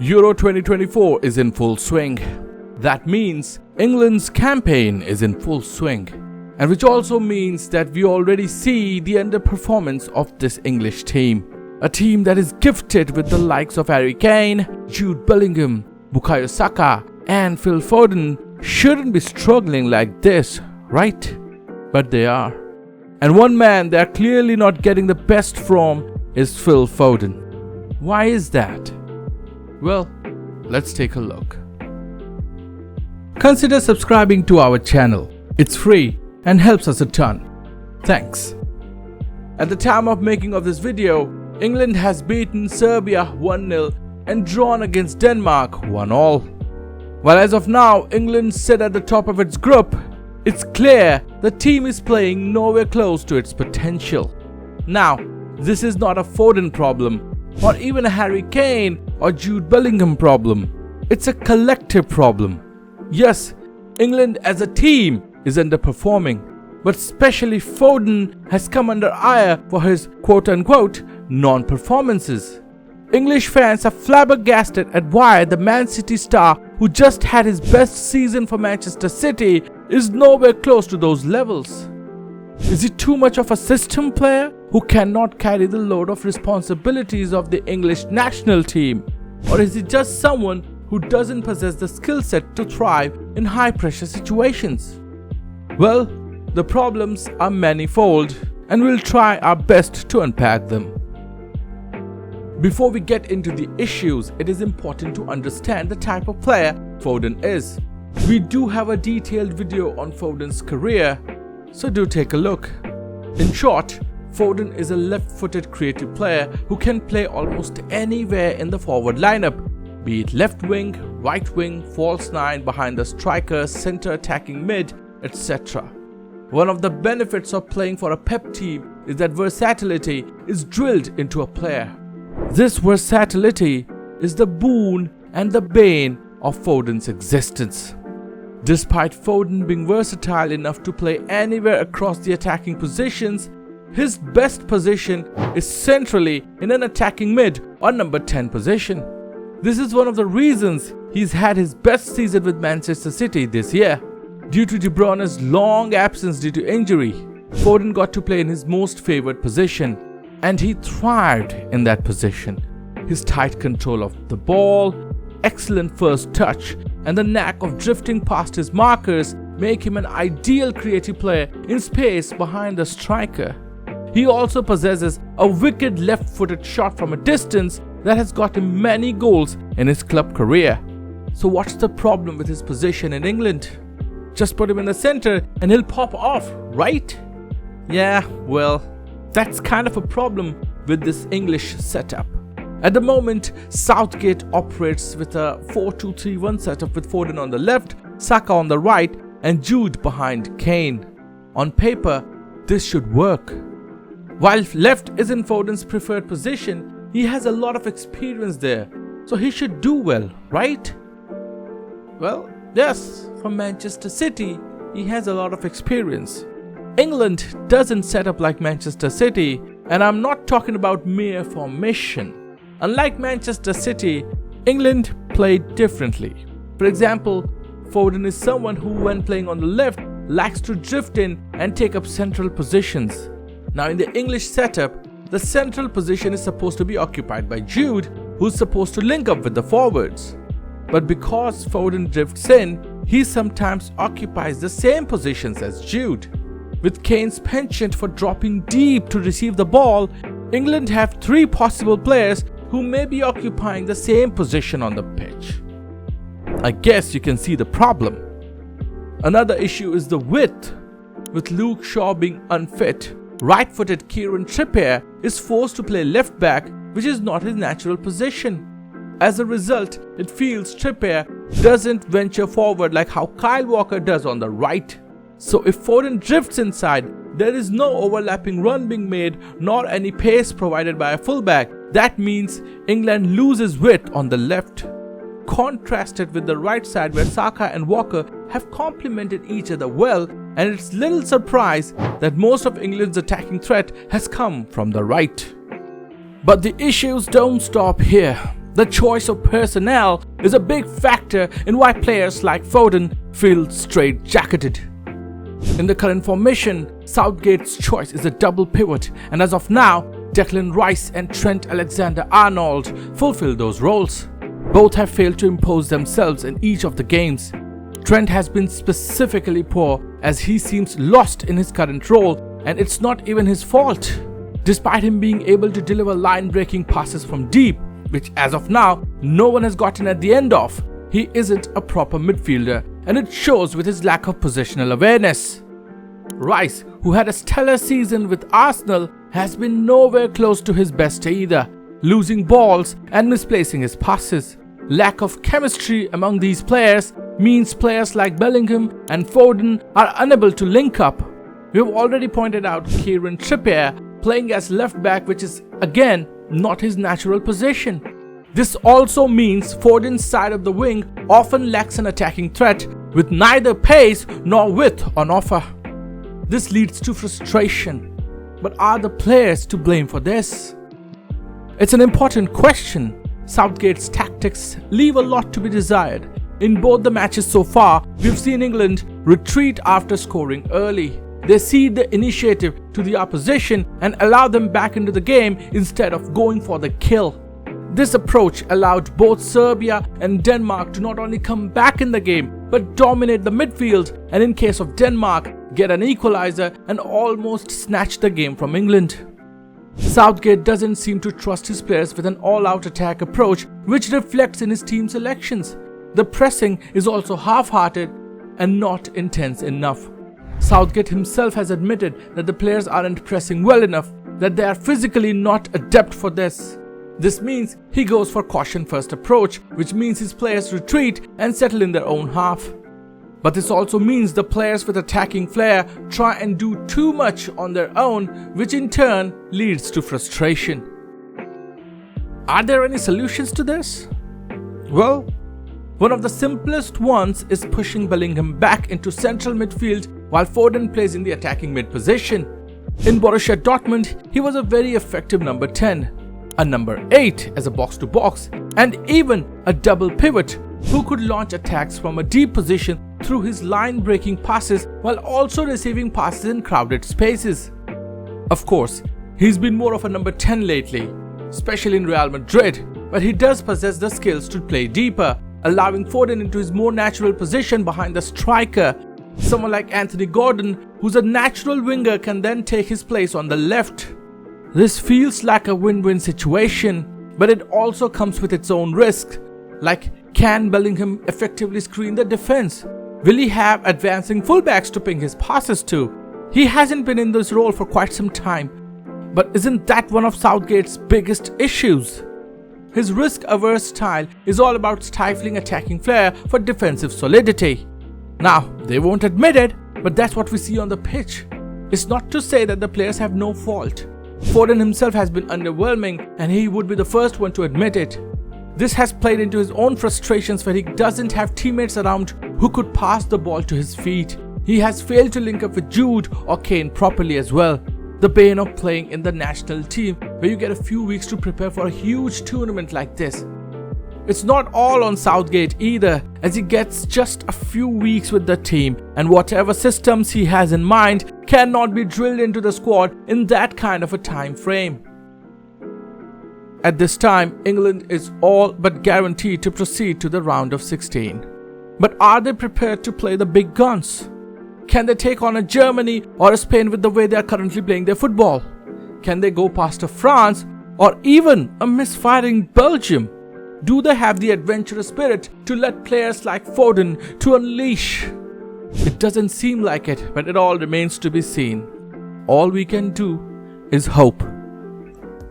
Euro 2024 is in full swing. That means England's campaign is in full swing. And which also means that we already see the underperformance of this English team. A team that is gifted with the likes of Harry Kane, Jude Bellingham, Bukayo Saka and Phil Foden shouldn't be struggling like this, right? But they are. And one man they are clearly not getting the best from is Phil Foden. Why is that? Well, let's take a look. Consider subscribing to our channel. It's free and helps us a ton. Thanks. At the time of making of this video, England has beaten Serbia 1-0 and drawn against Denmark 1-all. While as of now, England sit at the top of its group, it's clear the team is playing nowhere close to its potential. Now, this is not a Foden problem or even a Harry Kane or Jude Bellingham problem. It's a collective problem. Yes, England as a team is underperforming, but especially Foden has come under ire for his quote-unquote non-performances. English fans are flabbergasted at why the Man City star who just had his best season for Manchester City is nowhere close to those levels. Is he too much of a system player who cannot carry the load of responsibilities of the English national team? Or is he just someone who doesn't possess the skill set to thrive in high-pressure situations? Well, the problems are manifold and we'll try our best to unpack them. Before we get into the issues, it is important to understand the type of player Foden is. We do have a detailed video on Foden's career, so do take a look. In short, Foden is a left-footed creative player who can play almost anywhere in the forward lineup, be it left wing, right wing, false nine, behind the striker, center attacking mid, etc. One of the benefits of playing for a Pep team is that versatility is drilled into a player. This versatility is the boon and the bane of Foden's existence. Despite Foden being versatile enough to play anywhere across the attacking positions, his best position is centrally in an attacking mid or number 10 position. This is one of the reasons he's had his best season with Manchester City this year. Due to De Bruyne's long absence due to injury, Foden got to play in his most favoured position, and he thrived in that position. His tight control of the ball, excellent first touch, and the knack of drifting past his markers make him an ideal creative player in space behind the striker. He also possesses a wicked left-footed shot from a distance that has got him many goals in his club career. So what's the problem with his position in England? Just put him in the center and he'll pop off, right? Yeah, well, that's kind of a problem with this English setup. At the moment, Southgate operates with a 4-2-3-1 setup with Foden on the left, Saka on the right and Jude behind Kane. On paper, this should work. While left isn't Foden's preferred position, he has a lot of experience there, so he should do well, right? Well, yes, for Manchester City, he has a lot of experience. England doesn't set up like Manchester City, and I'm not talking about mere formation. Unlike Manchester City, England played differently. For example, Foden is someone who, when playing on the left, likes to drift in and take up central positions. Now in the English setup, the central position is supposed to be occupied by Jude, who's supposed to link up with the forwards. But because Foden drifts in, he sometimes occupies the same positions as Jude. With Kane's penchant for dropping deep to receive the ball, England have three possible players who may be occupying the same position on the pitch. I guess you can see the problem. Another issue is the width. With Luke Shaw being unfit, right-footed Kieran Trippier is forced to play left back, which is not his natural position. As a result, it feels Trippier doesn't venture forward like how Kyle Walker does on the right. So if Foden drifts inside, there is no overlapping run being made nor any pace provided by a fullback. That means England loses width on the left. Contrasted with the right side where Saka and Walker have complemented each other well, and it's little surprise that most of England's attacking threat has come from the right. But the issues don't stop here. The choice of personnel is a big factor in why players like Foden feel straight-jacketed. In the current formation, Southgate's choice is a double pivot, and as of now, Declan Rice and Trent Alexander-Arnold fulfill those roles. Both have failed to impose themselves in each of the games. Trent has been specifically poor as he seems lost in his current role, and it's not even his fault. Despite him being able to deliver line-breaking passes from deep, which as of now no one has gotten at the end of, he isn't a proper midfielder, and it shows with his lack of positional awareness. Rice, who had a stellar season with Arsenal, has been nowhere close to his best either, losing balls and misplacing his passes. Lack of chemistry among these players means players like Bellingham and Foden are unable to link up. We have already pointed out Kieran Trippier playing as left back, which is again not his natural position. This also means Foden's side of the wing often lacks an attacking threat with neither pace nor width on offer. This leads to frustration. But are the players to blame for this? It's an important question. Southgate's tactics leave a lot to be desired. In both the matches so far, we've seen England retreat after scoring early. They cede the initiative to the opposition and allow them back into the game instead of going for the kill. This approach allowed both Serbia and Denmark to not only come back in the game, but dominate the midfield, and in case of Denmark, get an equalizer and almost snatch the game from England. Southgate doesn't seem to trust his players with an all-out attack approach, which reflects in his team selections. The pressing is also half-hearted and not intense enough. Southgate himself has admitted that the players aren't pressing well enough, that they are physically not adept for this. This means he goes for caution-first approach, which means his players retreat and settle in their own half. But this also means the players with attacking flair try and do too much on their own, which in turn leads to frustration. Are there any solutions to this? Well, one of the simplest ones is pushing Bellingham back into central midfield while Foden plays in the attacking mid position. In Borussia Dortmund, he was a very effective number 10, a number 8 as a box-to-box, and even a double pivot who could launch attacks from a deep position through his line-breaking passes while also receiving passes in crowded spaces. Of course, he's been more of a number 10 lately, especially in Real Madrid, but he does possess the skills to play deeper, allowing Foden into his more natural position behind the striker. Someone like Anthony Gordon, who's a natural winger, can then take his place on the left. This feels like a win-win situation, but it also comes with its own risk. Like, can Bellingham effectively screen the defense? Will he have advancing fullbacks to ping his passes to? He hasn't been in this role for quite some time, but isn't that one of Southgate's biggest issues? His risk-averse style is all about stifling attacking flair for defensive solidity. Now, they won't admit it, but that's what we see on the pitch. It's not to say that the players have no fault. Foden himself has been underwhelming, and he would be the first one to admit it. This has played into his own frustrations where he doesn't have teammates around who could pass the ball to his feet. He has failed to link up with Jude or Kane properly as well. The pain of playing in the national team where you get a few weeks to prepare for a huge tournament like this. It's not all on Southgate either, as he gets just a few weeks with the team, and whatever systems he has in mind cannot be drilled into the squad in that kind of a time frame. At this time, England is all but guaranteed to proceed to the round of 16. But are they prepared to play the big guns? Can they take on a Germany or a Spain with the way they are currently playing their football? Can they go past a France or even a misfiring Belgium? Do they have the adventurous spirit to let players like Foden to unleash? It doesn't seem like it, but it all remains to be seen. All we can do is hope.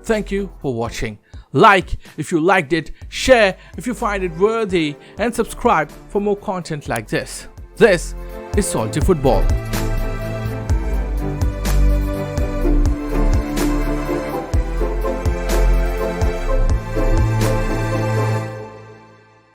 Thank you for watching. Like if you liked it, share if you find it worthy, and subscribe for more content like this. This is Salty Football.